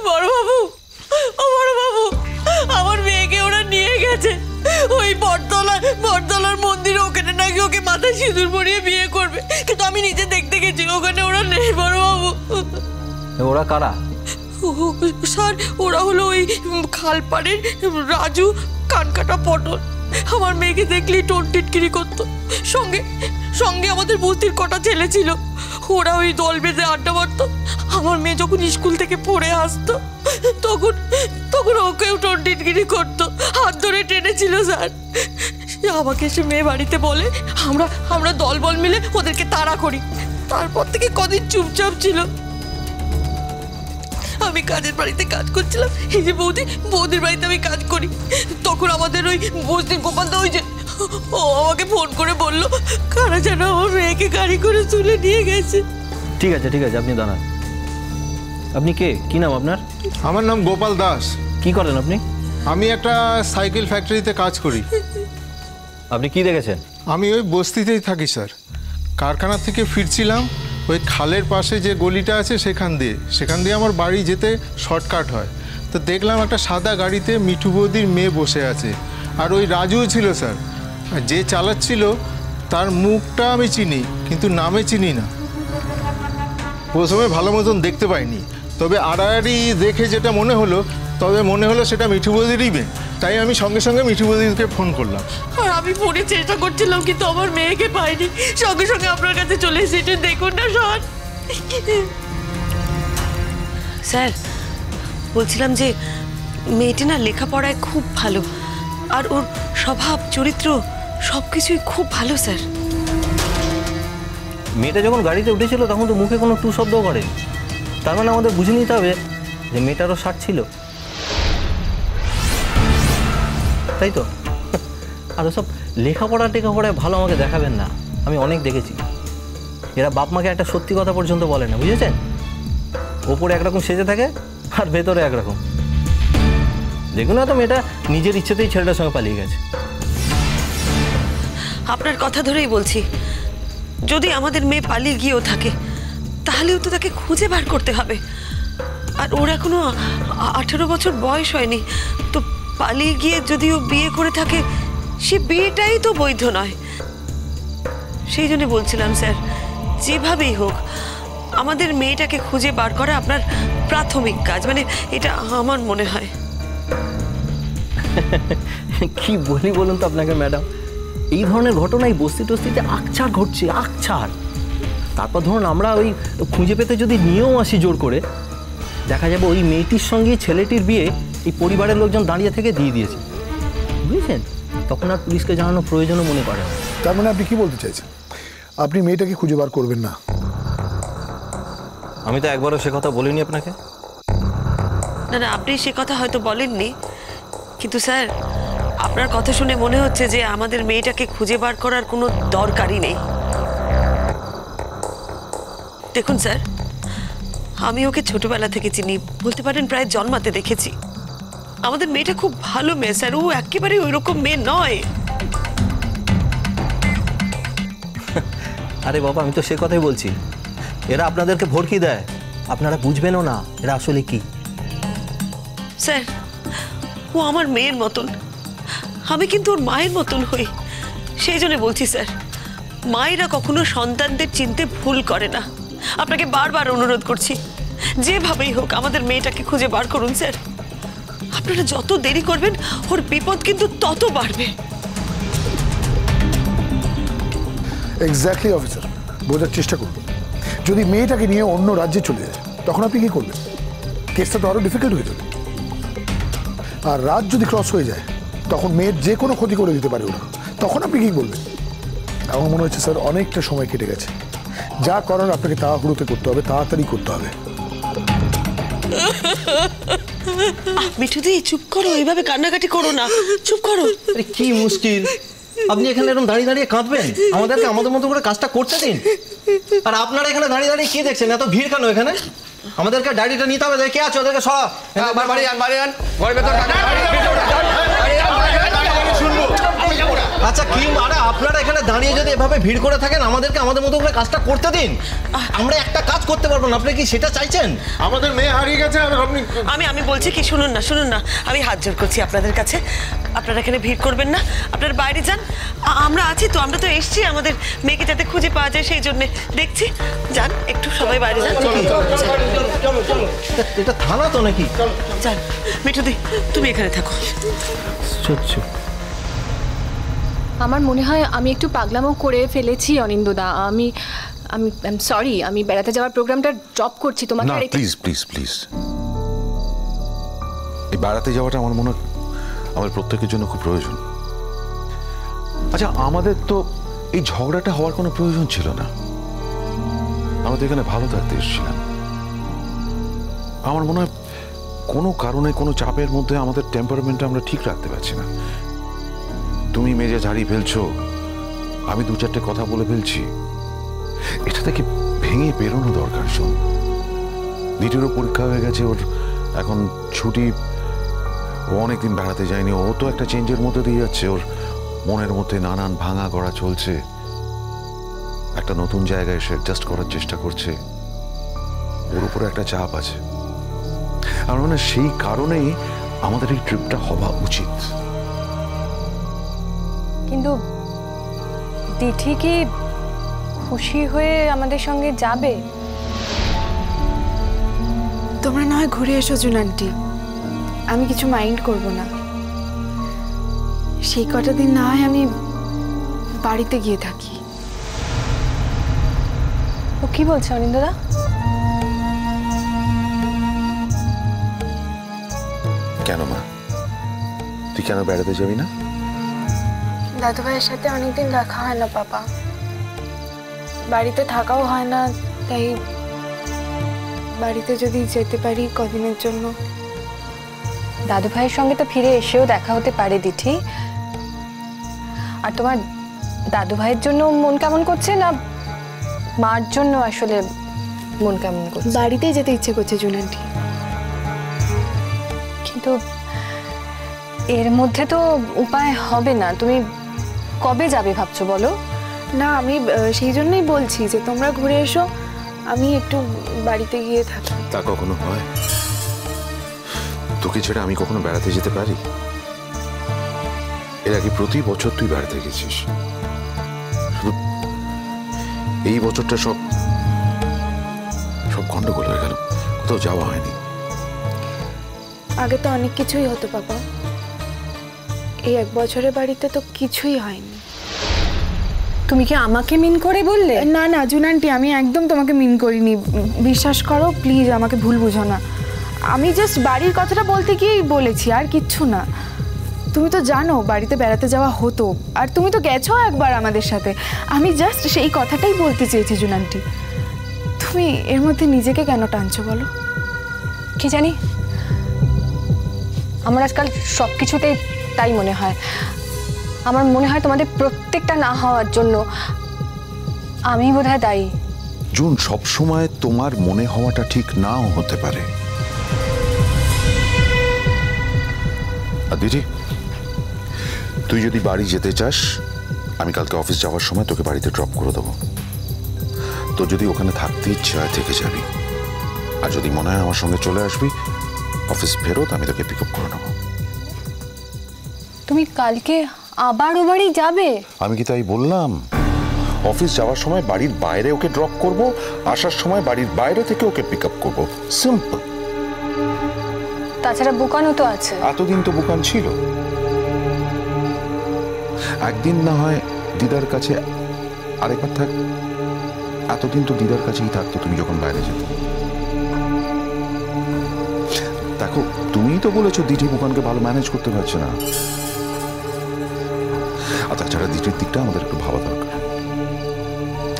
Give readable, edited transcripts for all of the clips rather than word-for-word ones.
বড়বাবু, ও বড়বাবু, আমার মেয়েকে ওরা নিয়ে গেছে ওই বটতলার মন্দিরে। ওখানে নাকি ওকে মাথায় সিঁদুর পরিয়ে বিয়ে করবে, কিন্তু আমি নিজে দেখতে গেছি ওখানে ওরা নেই বড়বাবু। ওরা কারা? স্যার, ওরা হলো ওই খালপাড়ের রাজু, কানকাটা পটল। আমার মেয়েকে দেখলেই টোন টিটকিরি করতো। সঙ্গে সঙ্গে আমাদের বস্তির কটা ছেলে ছিল, ওরা ওই দল বেঁধে আড্ডা মারতো। আমার মেয়ে যখন স্কুল থেকে পড়ে আসতো তখন ওকেও টোন টিটকিরি করতো, হাত ধরে টেনেছিল স্যার। আমাকে সে মেয়ে বাড়িতে বলে আমরা দলবল মিলে ওদেরকে তাড়া করি। তারপর থেকে কদিন চুপচাপ ছিল। আমি কাজের বাড়িতে কাজ করছিলাম, এই যে বৌদির বাড়িতে আমি কাজ করি। তখন আমাদের ওই বস্তির গোপালদা, ওই যে ও আমাকে ফোন করে বললো কারা যেন আমার মেয়েকে গাড়ি করে তুলে নিয়ে গেছে। ঠিক আছে আপনি দাঁড়ান। আপনি কে? কি নাম আপনার? আমার নাম গোপাল দাস। কি করেন আপনি? আমি একটা সাইকেল ফ্যাক্টরিতে কাজ করি। আপনি কি দেখেছেন? আমি ওই বস্তিতেই থাকি স্যার। কারখানা থেকে ফিরছিলাম, ওই খালের পাশে যে গলিটা আছে সেখান দিয়ে আমার বাড়ি যেতে শর্টকাট হয়। তো দেখলাম একটা সাদা গাড়িতে মিঠু বৌদির মেয়ে বসে আছে, আর ওই রাজুও ছিল স্যার। যে চালাচ্ছিল তার মুখটা আমি চিনি, কিন্তু নামে চিনি না। প্রথমে ভালো মতন দেখতে পাইনি, তবে আড়াআড়ি দেখে যেটা মনে হলো সেটা মিঠু বৌদিরই মেয়ে। তাই আমি সঙ্গে সঙ্গে মিঠু বৌদিকে ফোন করলাম। আর আমি ফোনে চেষ্টা করছিলাম, কিন্তু আমার মেয়েকে পাইনি। সঙ্গে সঙ্গে আপনার কাছে চলে এসেছি। দেখুন না স্যার। স্যার, বলছিলাম যে মেয়েটি না লেখাপড়ায় খুব ভালো, আর ওর স্বভাব চরিত্র সবকিছুই খুব ভালো স্যার। মেয়েটা যখন গাড়িতে উঠেছিল তখন তো মুখে কোনো টু শব্দও করে। তার মানে আমাদের বুঝে নিতে হবে যে মেয়েটারও ষাট ছিল, তাই তো? আর ওসব লেখাপড়ায় ভালো আমাকে দেখাবেন না। আমি অনেক দেখেছি, এরা বাপ মাকে একটা সত্যি কথা পর্যন্ত বলে না, বুঝেছেন? ওপরে একরকম সেজে থাকে আর ভেতরে একরকম। দেখুন না তো, মেয়েটা নিজের ইচ্ছেতেই ছেলেটার সঙ্গে পালিয়ে গেছে। আপনার কথা ধরেই বলছি, যদি আমাদের মেয়ে পালিয়ে গিয়েও থাকে তাহলেও তো তাকে খুঁজে বার করতে হবে। আর ওর এখনো 18 বছর বয়স হয়নি, তো পালিয়ে গিয়ে যদি ও বিয়ে করে থাকে সে বিয়েটাই তো বৈধ নয়। সেই জন্য বলছিলাম স্যার, যেভাবেই হোক আমাদের মেয়েটাকে খুঁজে বার করা আপনার প্রাথমিক কাজ, মানে এটা আমার মনে হয়। কি বলি বলুন তো আপনাকে ম্যাডাম, এই ধরনের ঘটনাই বস্তি টস্তিতে আকছার ঘটছে, আকছার। তারপর ধরুন আমরা ওই খুঁজে পেতে যদি নিয়েও আসি জোর করে, দেখা যাবে ওই মেয়েটির সঙ্গে ছেলেটির বিয়ে এই পরিবারের লোকজন দাঁড়িয়ে থেকে দিয়ে দিয়েছে, বুঝেছেন? তখন আর পুলিশকে জানানোর প্রয়োজনও মনে করে না। তার মানে আপনি কি বলতে চাইছেন? আপনি মেয়েটাকে খুঁজে বার করবেন না? আমি তো একবারও সে কথা বলিনি আপনাকে। না, আপনি সে কথা হয়তো বলেননি, কিন্তু স্যার আপনার কথা শুনে মনে হচ্ছে যে আমাদের মেয়েটাকে খুঁজে বার করার কোনো দরকারই নেই। দেখুন স্যার, আমি ওকে ছোটবেলা থেকে চিনি, বলতে পারেন প্রায় জন্মাতে দেখেছি। আমাদের মেয়েটা খুব ভালো মেয়ে স্যার, ও একেবারে ওই রকম মেয়ে নয়। আরে বাবা, আমি তো সে কথাই বলছি। এরা আপনাদেরকে ভড়কি দেয়, আপনারা বুঝবেনও না এরা আসলে কি। স্যার, ও আমার মেয়ের মতন, আমি কিন্তু ওর মায়ের মতন হই। সেই জন্য বলছি স্যার, মায়েরা কখনো সন্তানদের চিনতে ভুল করে না। আপনাকে বারবার অনুরোধ করছি, যেভাবেই হোক আমাদের মেয়েটাকে খুঁজে বার করুন স্যার। আপনারা যত দেরি করবেন ওর বিপদ কিন্তু তত বাড়বে। এক্স্যাক্টলি অফিসার, বোঝার চেষ্টা করুন। যদি মেয়েটাকে নিয়ে অন্য রাজ্যে চলে যায় তখন আপনি কি করবেন? কেসটা তো আরো ডিফিকাল্ট হয়ে যাবে। আর রাত যদি ক্রস হয়ে যায় তখন মেয়ের যে কোনো ক্ষতি করে দিতে পারে ওরা, তখন আপনি কি বলবেন? আমার মনে হচ্ছে স্যার অনেকটা সময় কেটে গেছে। যা করার আপনাকে তাড়াহুড়োতে করতে হবে, তাড়াতাড়ি করতে হবে। মিঠুদি, চুপ করো, এইভাবে কান্নাকাটি করো না, চুপ করো। আরে কি মুশকিল, আপনি এখানে এরকম দাঁড়িয়ে দাঁড়িয়ে কাঁদবেন? আমাদেরকে আমাদের মতো করে কাজটা করতে দিন। আর আপনারা এখানে দাঁড়িয়ে দাঁড়িয়ে কি দেখছেন? এত ভিড় কেন এখানে? আমাদেরকে ডায়েরিটা নিতে হবে। কে আছে ওদেরকে সরা, বাড়ি যান, ঘরের ভেতর শুনবো। আচ্ছা কি আরে আপনারা এখানে দাঁড়িয়ে যদি এভাবে ভিড় করে থাকেন আমাদেরকে আমাদের মতো করে কাজটা করতে দিন। আমরা একটা কাজ করতে পারবো না, আপনি কি সেটা চাইছেন? আমাদের মেয়ে হারিয়ে গেছে আর আপনি আমি বলছি কি, শুনুন না, আমি হাত জোর করছি আপনাদের কাছে, আপনারা এখানে ভিড় করবেন না, আপনারা বাইরে যান। আমরা আছি তো, আমরা তো এসছি আমাদের মেয়েকে যাতে খুঁজে পাওয়া যায় সেই জন্য দেখছি। যান একটু সবাই বাইরে যান। এটা থানা তো নাকি? যান মিঠুদি, তুমি এখানে থাকো। আমার মনে হয় আমি একটু পাগলামো করে ফেলেছি অনিন্দদা। আমি সরি, আমি বেড়াতে যাওয়ার প্রোগ্রামটা ড্রপ করছি তোমাকে। না প্লিজ প্লিজ প্লিজ, এই বেড়াতে যাওয়াটা আমার মনে হয় আমাদের প্রত্যেকের জন্য খুব প্রয়োজন। আচ্ছা আমাদের তো এই ঝগড়াটা হওয়ার কোনো প্রয়োজন ছিল না, আমরা তো এখানে ভালো থাকতে এসেছিলাম। আমার মনে হয় কোনো কারণে কোনো চাপের মধ্যে আমাদের টেম্পারমেন্টটা আমরা ঠিক রাখতে পারছি না। তুমি মেজে ঝাড়ি ফেলছো, আমি দু চারটে কথা বলে ফেলছি, এটা থেকে ভেঙে বেরোনো দরকার। শোন, দ্বিতীয় পরীক্ষা হয়ে গেছে, ওর এখন ছুটি, ও অনেকদিন বেড়াতে যায়নি, ও তো একটা চেঞ্জের মধ্যে দিয়ে যাচ্ছে, ওর মনের মধ্যে নানান ভাঙা গড়া চলছে, একটা নতুন জায়গায় এসে অ্যাডজাস্ট করার চেষ্টা করছে, ওর উপরে একটা চাপ আছে। আমার মনে হয় সেই কারণেই আমাদের এই ট্রিপটা হওয়া উচিত। কিন্তু দিঠি কি খুশি হয়ে আমাদের সঙ্গে যাবে? তোমরা না হয় ঘুরে এসো জুন আন্টি, আমি কিছু মাইন্ড করব না। সেই কটা দিন না হয় আমি বাড়িতে গিয়ে থাকি। ও কি বলছে অনিন্দদা? কেন মা, তুই কেন বেড়াতে যাবি না? দাদু ভাইয়ের সাথে অনেকদিন দেখা হয় না পাপা, বাড়িতে থাকাও হয় না, তাই বাড়িতে যদি যেতে পারি কদিনের জন্য। দাদু ভাইয়ের সঙ্গে তো ফিরে এসেও দেখা হতে পারে দিঠি। আর তোমার দাদু ভাইয়ের জন্য মন কেমন করছে, না মার জন্য আসলে মন কেমন করছে? বাড়িতেই যেতে ইচ্ছে করছে জুন আন্টি। কিন্তু এর মধ্যে তো উপায় হবে না। তুমি কবে যাবে ভাবছো বলো? না আমি সেই জন্যই বলছি যে তোমরা ঘুরে এসো, আমি একটু বাড়িতে গিয়ে থাকি। তা কখনো হয়? তোকে ছেড়ে আমি কখনো বেড়াতে যেতে পারি? এর আগে প্রতি বছর তুই বেড়াতে গেছিস, শুধু এই বছরটা সব গন্ডগোল হয়ে গেল, কোথাও যাওয়া হয়নি। আগে তো অনেক কিছুই হতো পাপা, এই এক বছরের বাড়িতে তো কিছুই হয়নি। তুমি কি আমাকে মিন করে বললে? না না জুন আন্টি, আমি একদম তোমাকে মিন করিনি, বিশ্বাস করো প্লিজ, আমাকে ভুল বুঝো না। আমি জাস্ট বাড়ির কথাটা বলতে গিয়েই বলেছি, আর কিচ্ছু না। তুমি তো জানো বাড়িতে বেড়াতে যাওয়া হতো, আর তুমি তো গেছো একবার আমাদের সাথে। আমি জাস্ট সেই কথাটাই বলতে চেয়েছি জুন আন্টি। তুমি এর মধ্যে নিজেকে কেন টানছো বলো? কি জানি, আমার আজকাল সব কিছুতেই তাই মনে হয়। আমার মনে হয় তোমাদের প্রত্যেকটা না হওয়ার জন্য আমি বোধহয় দায়ী। জুন, সবসময় তোমার মনে হওয়াটা ঠিক নাও হতে পারে। আর দিদি, তুই যদি বাড়ি যেতে চাস, আমি কালকে অফিস যাওয়ার সময় তোকে বাড়িতে ড্রপ করে দেবো। তো যদি ওখানে থাকতে ইচ্ছে হয় থেকে যাবি, আর যদি মনে হয় আমার সঙ্গে চলে আসবি, অফিস ফেরত আমি তোকে পিক আপ করে নেবো। তুমি কালকে আবার ও বাড়ি যাবে? আমি কি তাই বললাম? অফিস যাওয়ার সময় বাড়ির বাইরে ওকে ড্রপ করব, আসার সময় বাড়ির বাইরে থেকে ওকে পিক আপ করবো, সিম্পল। তাছাড়া বুকানও তো আছে। এতদিন তো বুকান ছিল, একদিন না হয় দিদার কাছে আরেকবার থাক। এতদিন তো দিদার কাছেই থাকতো তুমি যখন বাইরে যেতে। দেখো, তুমিই তো বলেছো দিদি বুকানকে ভালো ম্যানেজ করতে পারছে না। আর তাছাড়া দিদির দিকটা আমাদের একটু ভাবা দরকার।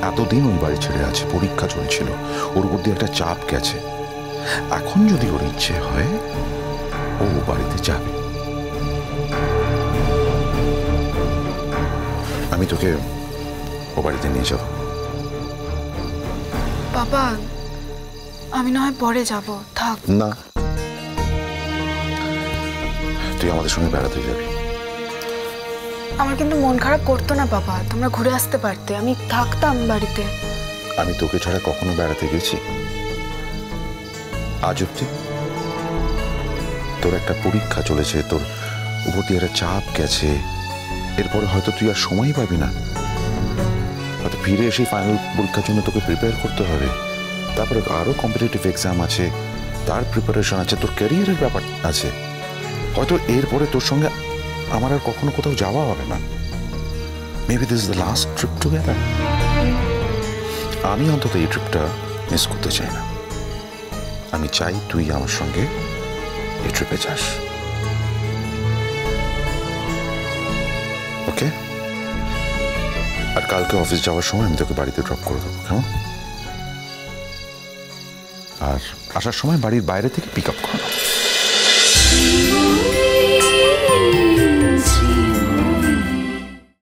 এতদিন ওই বাড়ি ছেড়ে আছে, পরীক্ষা চলছিল, ওর উপর দিয়ে একটা চাপ গেছে। এখন যদি ওর ইচ্ছে হয় ও বাড়িতে যাবে, আমি তোকে ও বাড়িতে নিয়ে যাব। বাবা, আমি না হয় পরে যাব, থাক। না, তুই আমাদের সঙ্গে বেড়াতে যাবি। আমার কিন্তু মন খারাপ করতো না বাবা, তোমরা ঘুরে আসতে পারতে, আমি থাকতাম বাড়িতে। আমি তোকে ছাড়া কখনো বেড়াতে গেছি আজ অব্দি? তোর একটা পরীক্ষা চলেছে, তোর উপর দিয়ে একটা চাপ গেছে, এরপরে হয়তো তুই আর সময় পাবি না, হয়তো ফিরে এসে ফাইনাল পরীক্ষার জন্য তোকে প্রিপেয়ার করতে হবে, তারপরে আরো কম্পিটিটিভ এক্সাম আছে, তার প্রিপারেশন আছে, তোর ক্যারিয়ারের ব্যাপার আছে, হয়তো এরপরে তোর সঙ্গে আমার আর কখনো কোথাও যাওয়া হবে না। Maybe this is the last trip together. আমি অন্তত এই ট্রিপটা মিস করতে চাই না। আমি চাই তুই আমার সঙ্গে এই ট্রিপে যাস। ওকে? আর কালকে অফিস যাওয়ার সময় আমি তোকে বাড়িতে ড্রপ করে দেবো, কেমন? আর আসার সময় বাড়ির বাইরে থেকে পিক আপ করানো।